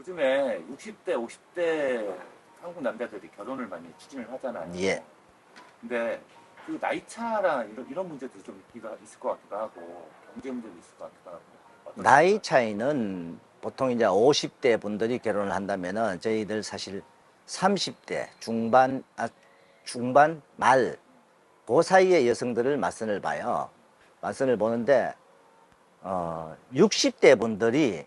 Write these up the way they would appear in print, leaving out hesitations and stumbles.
요즘에 60대, 50대 한국 남자들이 결혼을 많이 추진을 하잖아요. 예. 근데 그 나이 차랑 이런 문제도 좀 있을 것 같기도 하고, 경제 문제도 있을 것 같기도 하고. 나이 어떠십니까? 차이는 보통 이제 50대 분들이 결혼을 한다면은 저희들 사실 30대 중반 말 그 사이의 여성들을 맞선을 봐요. 맞선을 보는데 60대 분들이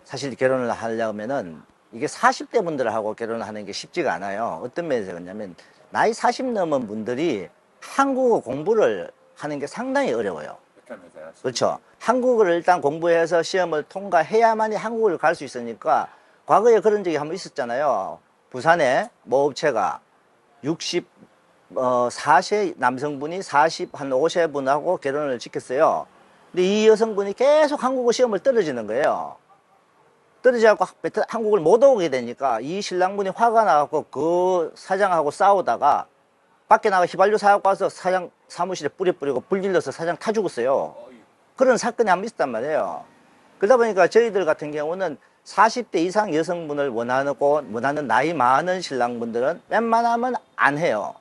사실 결혼을 하려면은 이게 40대 분들하고 결혼을 하는 게 쉽지가 않아요. 어떤 면에서 그러냐면 나이 40 넘은 분들이 한국어 공부를 하는 게 상당히 어려워요. 베트남에서요. 그렇죠. 한국어를 일단 공부해서 시험을 통과해야만이 한국을 갈 수 있으니까 과거에 그런 적이 한번 있었잖아요. 부산에 모 업체가 4세 남성분이 40, 한 5세 분하고 결혼을 시켰어요. 근데 이 여성분이 계속 한국어 시험을 떨어지는 거예요. 떨어져갖고 한국을 못 오게 되니까 이 신랑분이 화가 나갖고 그 사장하고 싸우다가 밖에 나가 휘발유 사갖고 와서 사장 사무실에 뿌리고 불질러서 사장 타 죽었어요. 그런 사건이 한번 있었단 말이에요. 그러다 보니까 저희들 같은 경우는 40대 이상 여성분을 원하는 나이 많은 신랑분들은 웬만하면 안 해요.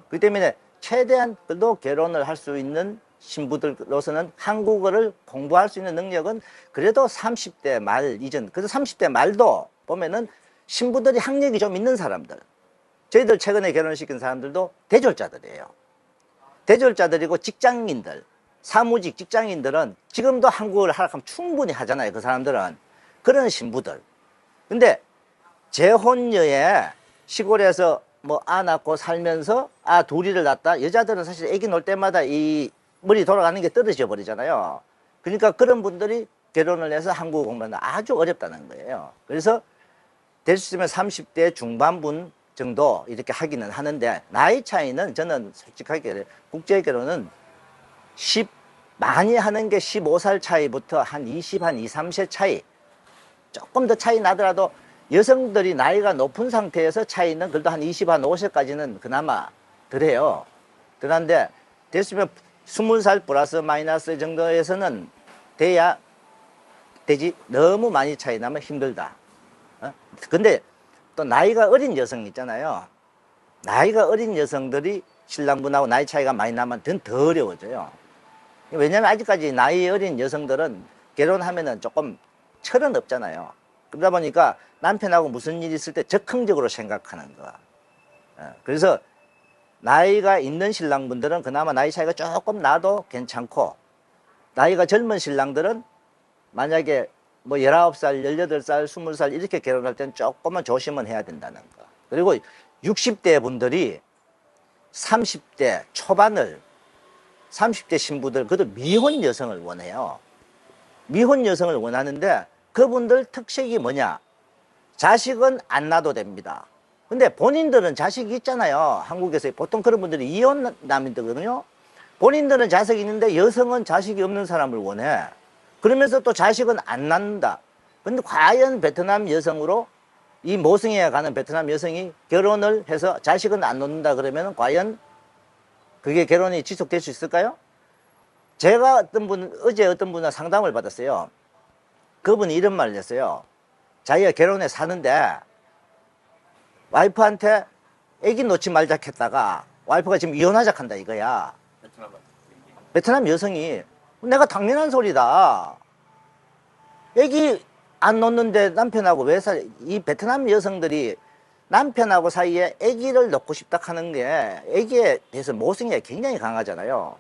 그 때문에 최대한 그래도 결혼을 할 수 있는 신부들로서는 한국어를 공부할 수 있는 능력은 그래도 30대 말 이전, 그래서 30대 말도 보면은 신부들이 학력이 좀 있는 사람들, 저희들 최근에 결혼시킨 사람들도 대졸자들이에요. 대졸자들이고 직장인들, 사무직 직장인들은 지금도 한국어를 하락하면 충분히 하잖아요. 그 사람들은. 그런 신부들. 근데 재혼녀에 시골에서 뭐 낳고 살면서 둘이를 낳았다. 여자들은 사실 아기 놀 때마다 이 머리 돌아가는 게 떨어져 버리잖아요. 그러니까 그런 분들이 결혼을 해서 한국어 공부하는 아주 어렵다는 거예요. 그래서 될 수 있으면 30대 중반분 정도 이렇게 하기는 하는데, 나이 차이는 저는 솔직하게 국제 결혼은 많이 하는 게 15살 차이부터 한 2, 3세 차이, 조금 더 차이 나더라도 여성들이 나이가 높은 상태에서 차이는 그래도 한 5세까지는 그나마 덜해요. 덜한데 됐으면 20살 플러스 마이너스 정도에서는 돼야 되지, 너무 많이 차이 나면 힘들다. 근데 또 나이가 어린 여성 있잖아요. 나이가 어린 여성들이 신랑분하고 나이 차이가 많이 나면 더 어려워져요. 왜냐면 아직까지 나이 어린 여성들은 결혼하면은 조금 철은 없잖아요. 그러다 보니까 남편하고 무슨 일이 있을 때 적극적으로 생각하는 거. 그래서 나이가 있는 신랑분들은 그나마 나이 차이가 조금 나도 괜찮고, 나이가 젊은 신랑들은 만약에 뭐 19살, 18살, 20살 이렇게 결혼할 때는 조금만 조심은 해야 된다는 거. 그리고 60대 분들이 30대 초반을, 30대 신부들, 그것도 미혼 여성을 원해요. 미혼 여성을 원하는데 그분들 특색이 뭐냐? 자식은 안 낳아도 됩니다. 근데 본인들은 자식이 있잖아요. 한국에서 보통 그런 분들이 이혼남이거든요. 본인들은 자식이 있는데 여성은 자식이 없는 사람을 원해. 그러면서 또 자식은 안 낳는다. 근데 과연 베트남 여성으로, 이 모성애에 가는 베트남 여성이 결혼을 해서 자식은 안 낳는다 그러면 과연 그게 결혼이 지속될 수 있을까요? 제가 어제 어떤 분과 상담을 받았어요. 그분이 이런 말을 했어요. 자기가 결혼해 사는데 와이프한테 애기 놓지 말자 했다가 와이프가 지금 이혼하자 한다 이거야. 베트남 여성이 내가 당연한 소리다. 애기 안 놓는데 남편하고 왜 살? 이 베트남 여성들이 남편하고 사이에 애기를 놓고 싶다 하는 게 애기에 대해서 모성애가 굉장히 강하잖아요.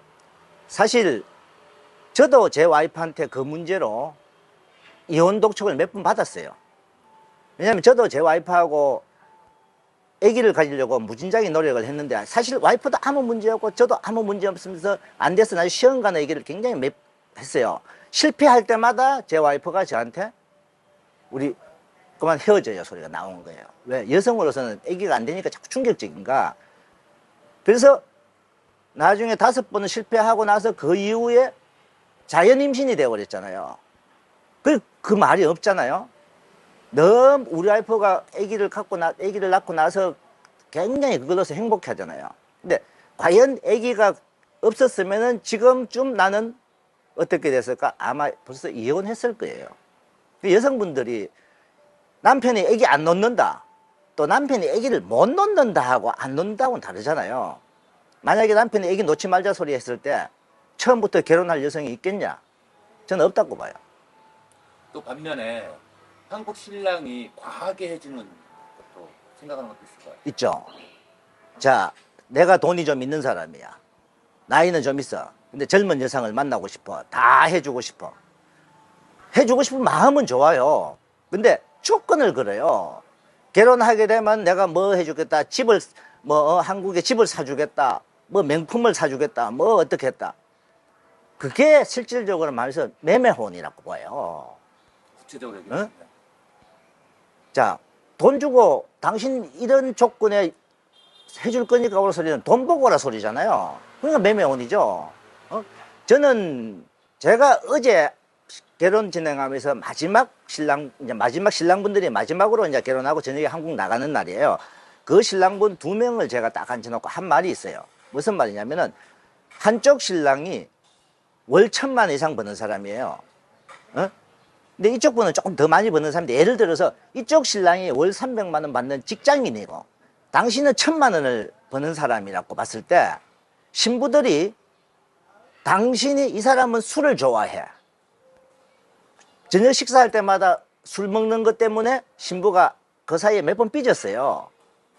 사실 저도 제 와이프한테 그 문제로 이혼 독촉을 몇 번 받았어요. 왜냐면 저도 제 와이프하고 아기를 가지려고 무진장의 노력을 했는데 사실 와이프도 아무 문제 없고 저도 아무 문제 없으면서 안 돼서 나중에 시험관의 얘기를 굉장히 했어요. 실패할 때마다 제 와이프가 저한테 우리 그만 헤어져요 소리가 나온 거예요. 왜? 여성으로서는 아기가 안 되니까 자꾸 충격적인가. 그래서 나중에 5번은 실패하고 나서 그 이후에 자연 임신이 되어버렸잖아요. 그 말이 없잖아요. 너무 우리 와이프가 아기를 낳고 나서 굉장히 그걸로서 행복해 하잖아요. 근데 과연 아기가 없었으면은 지금쯤 나는 어떻게 됐을까? 아마 벌써 이혼했을 거예요. 여성분들이 남편이 애기 안 놓는다. 또 남편이 애기를 못 놓는다 하고 안 놓는다고는 다르잖아요. 만약에 남편이 애기 놓지 말자 소리 했을 때 처음부터 결혼할 여성이 있겠냐? 저는 없다고 봐요. 또 반면에 한국 신랑이 과하게 해주는 것도 생각하는 것도 있을 거예요. 있죠. 자, 내가 돈이 좀 있는 사람이야. 나이는 좀 있어. 근데 젊은 여성을 만나고 싶어. 다 해주고 싶어. 해주고 싶은 마음은 좋아요. 근데 조건을 걸어요. 결혼하게 되면 내가 뭐 해주겠다. 집을, 한국에 집을 사주겠다. 뭐 명품을 사주겠다. 뭐 어떻게 했다. 그게 실질적으로 말해서 매매혼이라고 봐요. 구체적으로 얘기해 주세요. 자, 돈 주고 당신 이런 조건에 해줄 거니까 오라 소리는 돈 보고 오라 소리잖아요. 그러니까 매매혼이죠. 저는 제가 어제 결혼 진행하면서 마지막 신랑분들이 마지막으로 이제 결혼하고 저녁에 한국 나가는 날이에요. 그 신랑분 2명을 제가 딱 앉혀놓고 한 말이 있어요. 무슨 말이냐면은 한쪽 신랑이 월 1,000만 이상 버는 사람이에요. 근데 이쪽 분은 조금 더 많이 버는 사람인데, 예를 들어서 이쪽 신랑이 월 300만 원 받는 직장인이고 당신은 1,000만 원을 버는 사람이라고 봤을 때 신부들이 당신이 이 사람은 술을 좋아해. 저녁 식사할 때마다 술 먹는 것 때문에 신부가 그 사이에 몇 번 삐졌어요.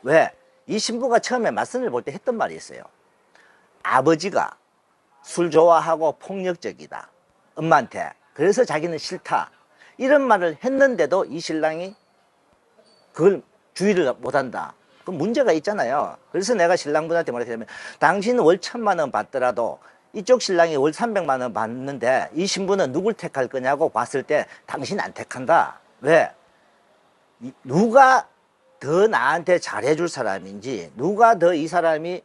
왜? 이 신부가 처음에 맞선을 볼 때 했던 말이 있어요. 아버지가 술 좋아하고 폭력적이다. 엄마한테. 그래서 자기는 싫다. 이런 말을 했는데도 이 신랑이 그걸 주의를 못한다. 그 문제가 있잖아요. 그래서 내가 신랑분한테 뭐라 했냐면, 당신은 월 1,000만 원 받더라도 이쪽 신랑이 월 300만 원 받는데 이 신부는 누굴 택할 거냐고 봤을 때 당신 안 택한다. 왜? 누가 더 나한테 잘해줄 사람인지, 누가 더 이 사람이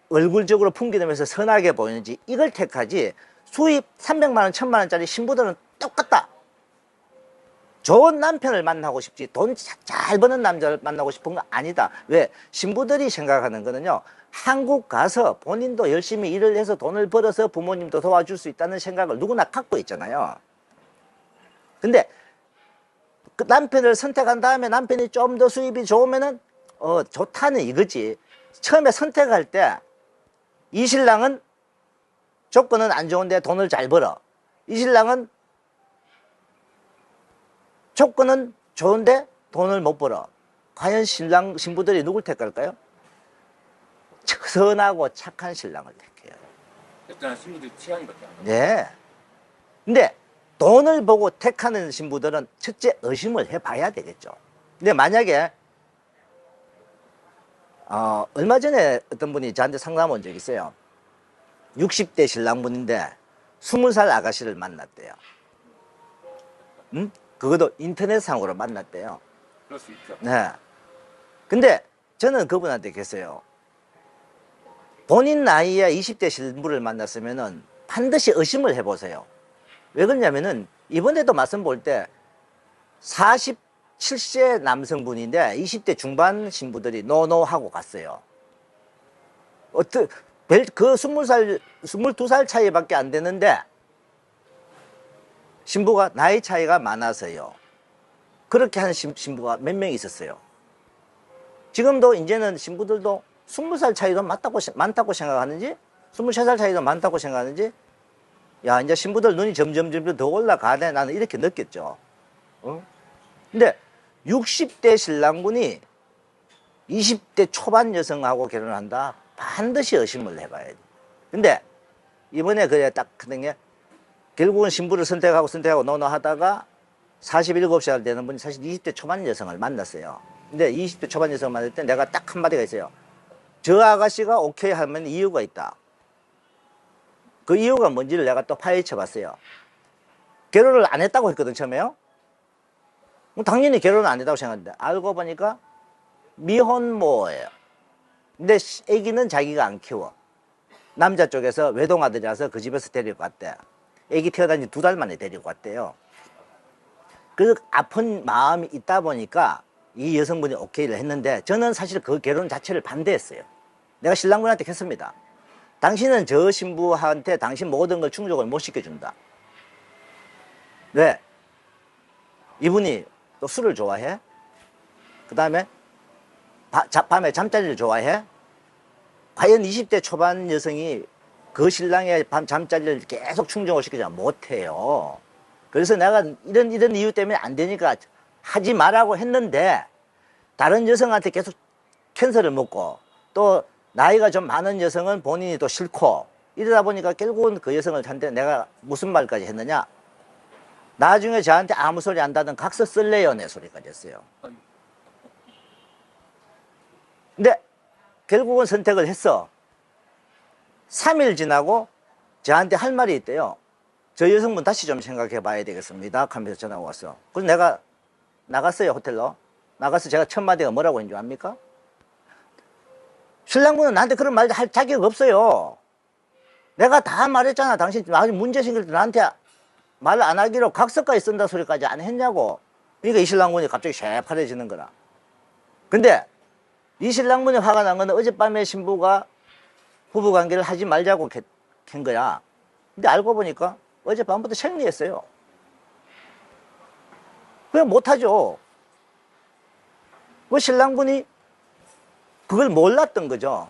얼굴적으로 풍기면서 선하게 보이는지 이걸 택하지, 수입 300만 원, 1,000만 원짜리 신부들은 똑같다. 좋은 남편을 만나고 싶지 돈 잘 버는 남자를 만나고 싶은 거 아니다. 왜? 신부들이 생각하는 거는요, 한국 가서 본인도 열심히 일을 해서 돈을 벌어서 부모님도 도와줄 수 있다는 생각을 누구나 갖고 있잖아요. 근데 그 남편을 선택한 다음에 남편이 좀 더 수입이 좋으면은 좋다는 이거지. 처음에 선택할 때 이 신랑은 조건은 안 좋은데 돈을 잘 벌어. 이 신랑은 조건은 좋은데 돈을 못 벌어. 과연 신부들이 누굴 택할까요? 선하고 착한 신랑을 택해요. 일단 신부들 취향이밖에 안 나요. 네. 근데 돈을 보고 택하는 신부들은 첫째 의심을 해봐야 되겠죠. 근데 만약에 얼마 전에 어떤 분이 저한테 상담 온 적이 있어요. 60대 신랑분인데 20살 아가씨를 만났대요. 그것도 인터넷상으로 만났대요. 그럴 수 있죠. 네. 근데 저는 그분한테 계세요. 본인 나이에 20대 신부를 만났으면은 반드시 의심을 해보세요. 왜 그러냐면은 이번에도 말씀 볼 때 47세 남성분인데 20대 중반 신부들이 노노하고 갔어요. 그 20살, 22살 차이밖에 안 되는데 신부가 나이 차이가 많아서요. 그렇게 한 신부가 몇 명 있었어요. 지금도 이제는 신부들도 20살 차이도 많다고 생각하는지, 23살 차이도 많다고 생각하는지, 야, 이제 신부들 눈이 점점 더 올라가네. 나는 이렇게 느꼈죠. 근데 60대 신랑분이 20대 초반 여성하고 결혼한다? 반드시 의심을 해봐야 돼. 근데 이번에 그래 딱 하는 게, 결국은 신부를 선택하고 노노하다가 47살 되는 분이 사실 20대 초반 여성을 만났어요. 근데 20대 초반 여성을 만날 때 내가 딱 한마디가 있어요. 저 아가씨가 오케이 하면 이유가 있다. 그 이유가 뭔지를 내가 또 파헤쳐 봤어요. 결혼을 안 했다고 했거든, 처음에요. 당연히 결혼을 안 했다고 생각했는데 알고 보니까 미혼모예요. 근데 애기는 자기가 안 키워. 남자 쪽에서 외동아들이라서 그 집에서 데리고 갔대. 애기 태어난 지 2달 만에 데리고 갔대요. 그 아픈 마음이 있다 보니까 이 여성분이 오케이를 했는데, 저는 사실 그 결혼 자체를 반대했어요. 내가 신랑분한테 했습니다. 당신은 저 신부한테 당신 모든 걸 충족을 못 시켜준다. 왜? 이분이 또 술을 좋아해? 그 다음에 밤에 잠자리를 좋아해? 과연 20대 초반 여성이 그 신랑의 밤 잠자리를 계속 충족을 시키지 못해요. 그래서 내가 이런 이유 때문에 안 되니까 하지 말라고 했는데, 다른 여성한테 계속 캔서를 먹고, 또 나이가 좀 많은 여성은 본인이 또 싫고, 이러다 보니까 결국은 그 여성을 한테 내가 무슨 말까지 했느냐? 나중에 저한테 아무 소리 안 다든 각서 쓸래요? 내 소리까지 했어요. 근데 결국은 선택을 했어. 3일 지나고 저한테 할 말이 있대요. 저 여성분 다시 좀 생각해 봐야 되겠습니다 하면서 전화가 왔어. 그래서 내가 나갔어요. 호텔로 나가서 제가 첫 마디가 뭐라고 했는 줄 압니까? 신랑분은 나한테 그런 말 할 자격 없어요. 내가 다 말했잖아. 당신 아주 문제 생길 때 나한테 말 안 하기로 각서까지 쓴다 소리까지 안 했냐고. 그러니까 이 신랑분이 갑자기 쇠파래지는 거라. 근데 이 신랑분이 화가 난 건 어젯밤에 신부가 부부관계를 하지 말자고 캔 거야. 근데 알고 보니까 어젯밤부터 생리했어요. 그냥 못하죠. 그 신랑분이 그걸 몰랐던 거죠.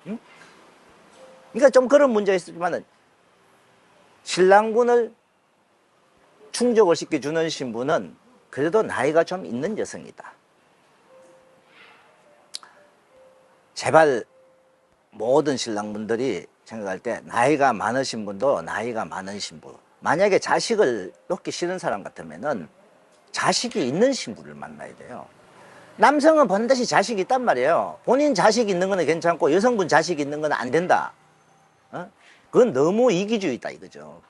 응? 그러니까 좀 그런 문제가 있지만은, 신랑분을 충족을 시켜주는 신부는 그래도 나이가 좀 있는 여성이다. 제발 모든 신랑분들이 생각할 때 나이가 많으신 분도 나이가 많은 신부, 만약에 자식을 놓기 싫은 사람 같으면은 자식이 있는 신부를 만나야 돼요. 남성은 반드시 자식이 있단 말이에요. 본인 자식이 있는 건 괜찮고 여성분 자식이 있는 건 안 된다. 그건 너무 이기주의다 이거죠.